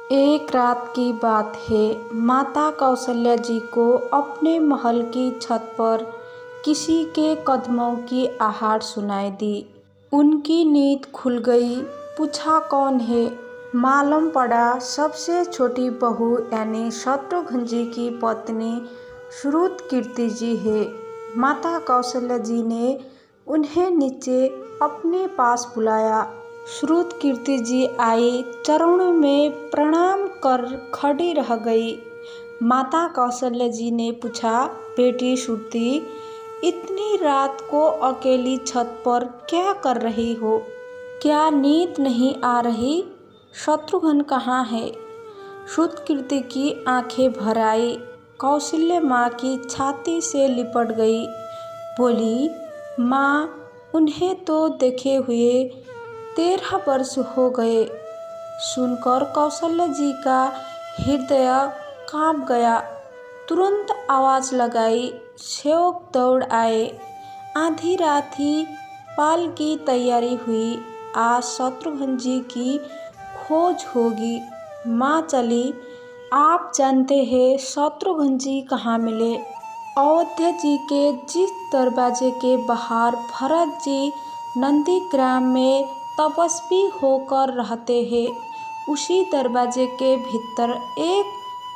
एक रात की बात है। माता कौशल्या जी को अपने महल की छत पर किसी के कदमों की आहट सुनाई दी। उनकी नींद खुल गई। पूछा, कौन है? मालूम पड़ा सबसे छोटी बहू यानी शत्रुघ्न जी की पत्नी श्रुतकीर्ति जी है। माता कौशल्या जी ने उन्हें नीचे अपने पास बुलाया। श्रुतकीर्ति जी आई, चरणों में प्रणाम कर खड़ी रह गई। माता कौशल्या जी ने पूछा, बेटी श्रुति, इतनी रात को अकेली छत पर क्या कर रही हो? क्या नींद नहीं आ रही? शत्रुघ्न कहाँ है? श्रुतकीर्ति की आंखें भर आई। कौशल्या माँ की छाती से लिपट गई। बोली, माँ, उन्हें तो देखे हुए 13 वर्ष हो गए। सुनकर कौशल्या जी का हृदय कांप गया। तुरंत आवाज लगाई। सेवक दौड़ आए। आधी रात ही पाल की तैयारी हुई। आज शत्रुघ्न जी की खोज होगी। माँ चली। आप जानते हैं शत्रुघ्न जी कहाँ मिले? अयोध्या जी के जिस दरवाजे के बाहर भरत जी नंदीग्राम में तपस्वी होकर रहते हैं, उसी दरवाजे के भीतर एक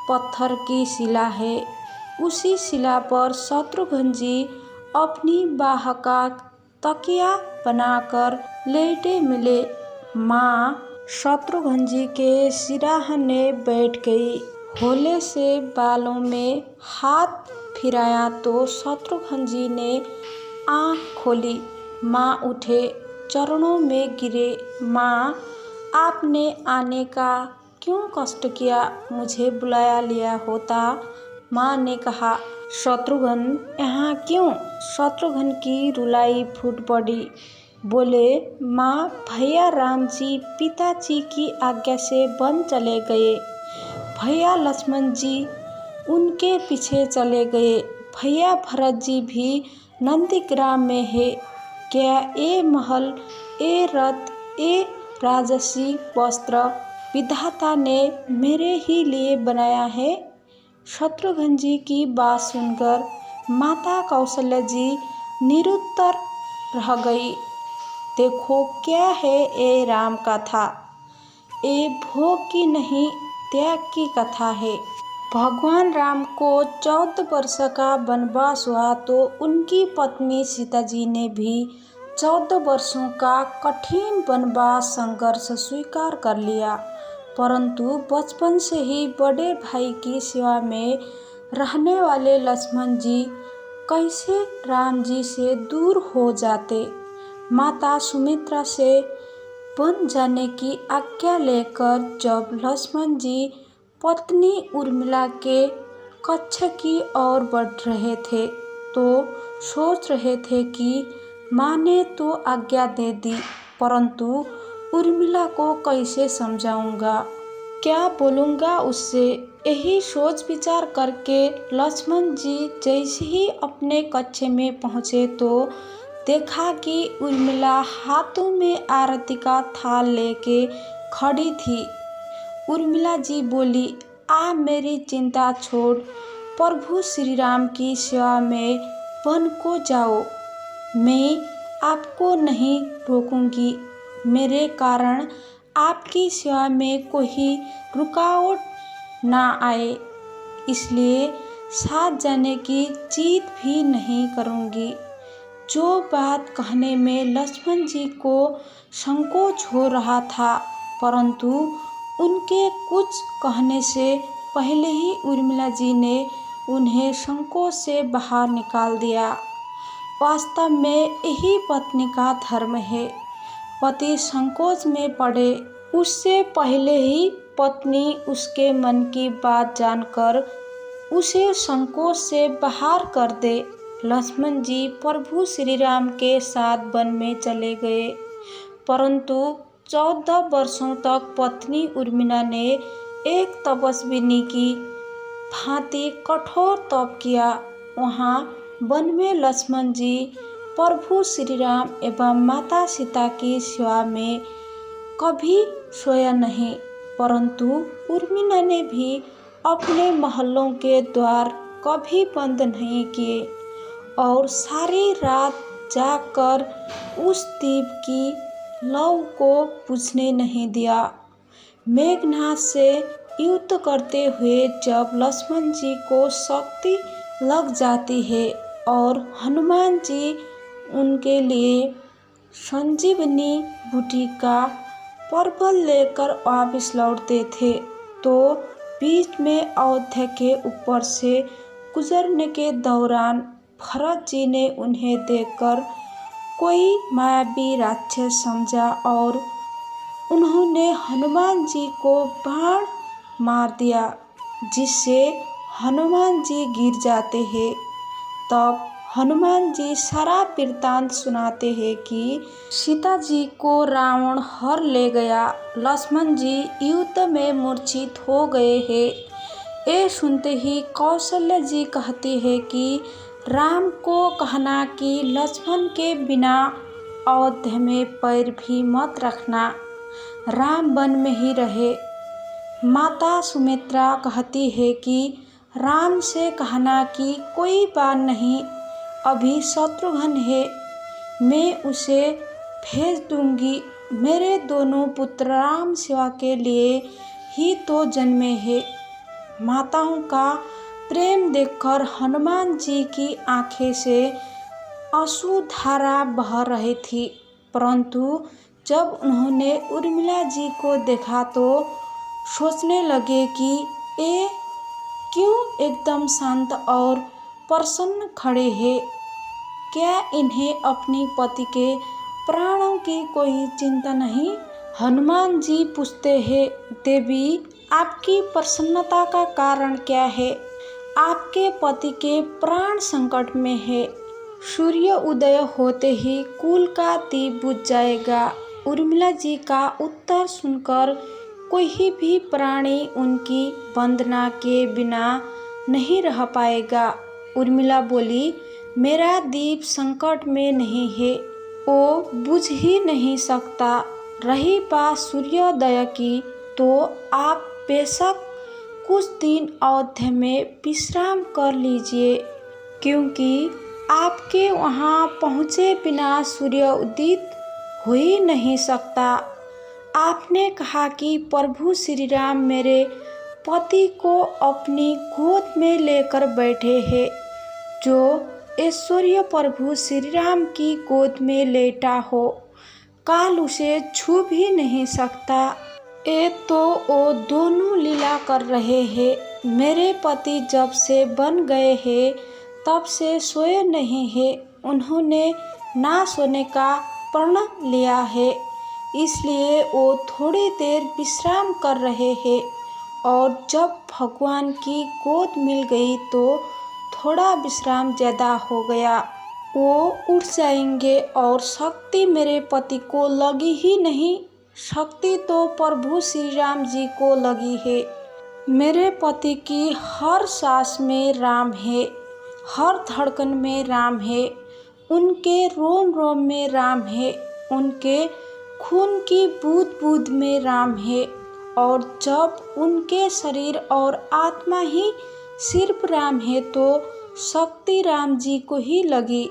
पत्थर की शिला है। उसी शिला पर शत्रुघ्न जी अपनी बाह का तकिया बनाकर लेटे मिले। माँ शत्रुघ्न जी के सिरहाने बैठ गई। होले से बालों में हाथ फिराया तो शत्रुघ्न जी ने आँख खोली। माँ उठे, चरणों में गिरे। माँ, आपने आने का क्यों कष्ट किया? मुझे बुलाया लिया होता। माँ ने कहा। शत्रुघ्न यहाँ क्यों? शत्रुघ्न की रुलाई फूट पड़ी। बोले, माँ, भैया राम जी पिताजी की आज्ञा से वन चले गए। भैया लक्ष्मण जी उनके पीछे चले गए। भैया भरत जी भी नंदीग्राम में है। क्या ये महल, ये रथ, ये राजसी वस्त्र विधाता ने मेरे ही लिए बनाया है? शत्रुघ्न जी की बात सुनकर माता कौशल्या जी निरुत्तर रह गई। देखो, क्या है ये राम कथा? ये भोग की नहीं, त्याग की कथा है। भगवान राम को 14 वर्ष का वनवास हुआ तो उनकी पत्नी सीता जी ने भी 14 वर्षों का कठिन वनवास संघर्ष स्वीकार कर लिया। परंतु बचपन से ही बड़े भाई की सेवा में रहने वाले लक्ष्मण जी कैसे राम जी से दूर हो जाते? माता सुमित्रा से वन जाने की आज्ञा लेकर जब लक्ष्मण जी पत्नी उर्मिला के कक्ष की ओर बढ़ रहे थे तो सोच रहे थे कि माँ ने तो आज्ञा दे दी, परंतु उर्मिला को कैसे समझाऊंगा, क्या बोलूँगा उससे? यही सोच विचार करके लक्ष्मण जी जैसे ही अपने कक्ष में पहुँचे तो देखा कि उर्मिला हाथों में आरती का थाल लेके खड़ी थी। उर्मिला जी बोली, आ मेरी चिंता छोड़, प्रभु श्री राम की सेवा में वन को जाओ। मैं आपको नहीं रोकूंगी। मेरे कारण आपकी सेवा में कोई रुकावट ना आए, इसलिए साथ जाने की जिद भी नहीं करूंगी। जो बात कहने में लक्ष्मण जी को संकोच हो रहा था, परंतु उनके कुछ कहने से पहले ही उर्मिला जी ने उन्हें संकोच से बाहर निकाल दिया। वास्तव में यही पत्नी का धर्म है। पति संकोच में पड़े उससे पहले ही पत्नी उसके मन की बात जानकर उसे संकोच से बाहर कर दे। लक्ष्मण जी प्रभु श्री राम के साथ वन में चले गए, परंतु 14 वर्षों तक पत्नी उर्मिला ने एक तपस्विनी की भांति कठोर तप किया। वहाँ वन में लक्ष्मण जी प्रभु श्री राम एवं माता सीता की सेवा में कभी सोया नहीं। परंतु उर्मिला ने भी अपने महलों के द्वार कभी बंद नहीं किए और सारी रात जाकर उस दीप की लौ को बुझने नहीं दिया। मेघनाद से युद्ध करते हुए जब लक्ष्मण जी को शक्ति लग जाती है और हनुमान जी उनके लिए संजीवनी बूटी का परबल लेकर वापस लौटते थे, तो बीच में अयोध्या के ऊपर से गुजरने के दौरान भरत जी ने उन्हें देखकर कोई मायावी राक्षस समझा और उन्होंने हनुमान जी को बाण मार दिया, जिससे हनुमान जी गिर जाते हैं। तब हनुमान जी सारा वृत्तांत सुनाते हैं कि सीता जी को रावण हर ले गया, लक्ष्मण जी युद्ध में मूर्छित हो गए हैं। ये सुनते ही कौशल्या जी कहती है कि राम को कहना कि लक्ष्मण के बिना अयोध्या में पैर भी मत रखना, राम वन में ही रहे। माता सुमित्रा कहती है कि राम से कहना कि कोई बात नहीं, अभी शत्रुघ्न है, मैं उसे भेज दूंगी, मेरे दोनों पुत्र राम सेवा के लिए ही तो जन्मे हैं। माताओं का प्रेम देखकर हनुमान जी की आंखें से अश्रुधारा बह रही थी, परंतु जब उन्होंने उर्मिला जी को देखा तो सोचने लगे कि ये क्यों एकदम शांत और प्रसन्न खड़े हैं, क्या इन्हें अपनी पति के प्राणों की कोई चिंता नहीं। हनुमान जी पूछते हैं, देवी आपकी प्रसन्नता का कारण क्या है, आपके पति के प्राण संकट में है, सूर्य उदय होते ही कुल का दीप बुझ जाएगा। उर्मिला जी का उत्तर सुनकर कोई भी प्राणी उनकी वंदना के बिना नहीं रह पाएगा। उर्मिला बोली, मेरा दीप संकट में नहीं है, वो बुझ ही नहीं सकता। रही बात सूर्योदय की, तो आप बेशक कुछ दिन अयोध्या में विश्राम कर लीजिए, क्योंकि आपके वहाँ पहुँचे बिना सूर्य उदित हो ही नहीं सकता। आपने कहा कि प्रभु श्री राम मेरे पति को अपनी गोद में लेकर बैठे हैं, जो ऐश्वर्य प्रभु श्री राम की गोद में लेटा हो, काल उसे छू भी नहीं सकता। ये तो वो दोनों लीला कर रहे हैं। मेरे पति जब से बन गए हैं तब से सोए नहीं है, उन्होंने ना सोने का प्रण लिया है, इसलिए वो थोड़ी देर विश्राम कर रहे हैं और जब भगवान की गोद मिल गई तो थोड़ा विश्राम ज़्यादा हो गया, वो उठ जाएंगे और शक्ति मेरे पति को लगी ही नहीं, शक्ति तो प्रभु श्री राम जी को लगी है। मेरे पति की हर सांस में राम है, हर धड़कन में राम है, उनके रोम रोम में राम है, उनके खून की बूंद बूंद में राम है, और जब उनके शरीर और आत्मा ही सिर्फ राम है तो शक्ति राम जी को ही लगी,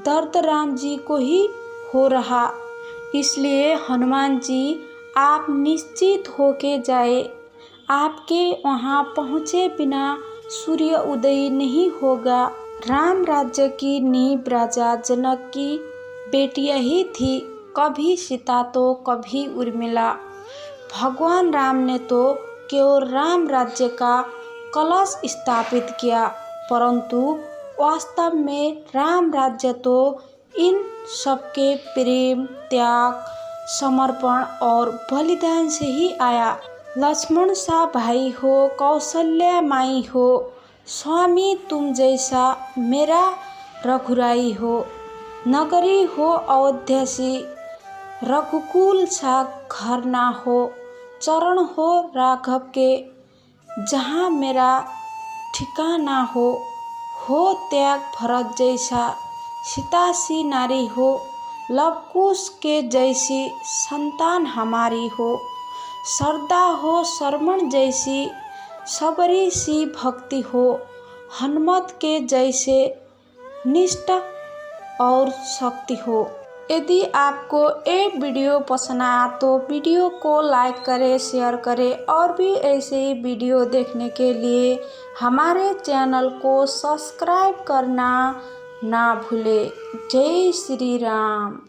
दर्द राम जी को ही हो रहा। इसलिए हनुमान जी आप निश्चित होके जाए, आपके वहाँ पहुँचे बिना सूर्य उदय नहीं होगा। राम राज्य की नींव राजा जनक की बेटियां ही थी, कभी सीता तो कभी उर्मिला। भगवान राम ने तो केवल राम राज्य का कलश स्थापित किया, परंतु वास्तव में राम राज्य तो इन सबके प्रेम, त्याग, समर्पण और बलिदान से ही आया। लक्ष्मण सा भाई हो, कौशल्या माई हो, स्वामी तुम जैसा मेरा रघुराई हो, नगरी हो अयोध्या सी, रघुकुल सा घर ना हो, चरण हो राघव के जहाँ मेरा ठिकाना हो त्याग भरत जैसा, सीता सी नारी हो, लव कुश के जैसी संतान हमारी हो, श्रद्धा हो श्रवण जैसी, सबरी सी भक्ति हो हनुमत के जैसे, निष्ठा और शक्ति हो। यदि आपको ये वीडियो पसंद आया तो वीडियो को लाइक करें, शेयर करें और भी ऐसे ही वीडियो देखने के लिए हमारे चैनल को सब्सक्राइब करना ना भूलें। जय श्री राम।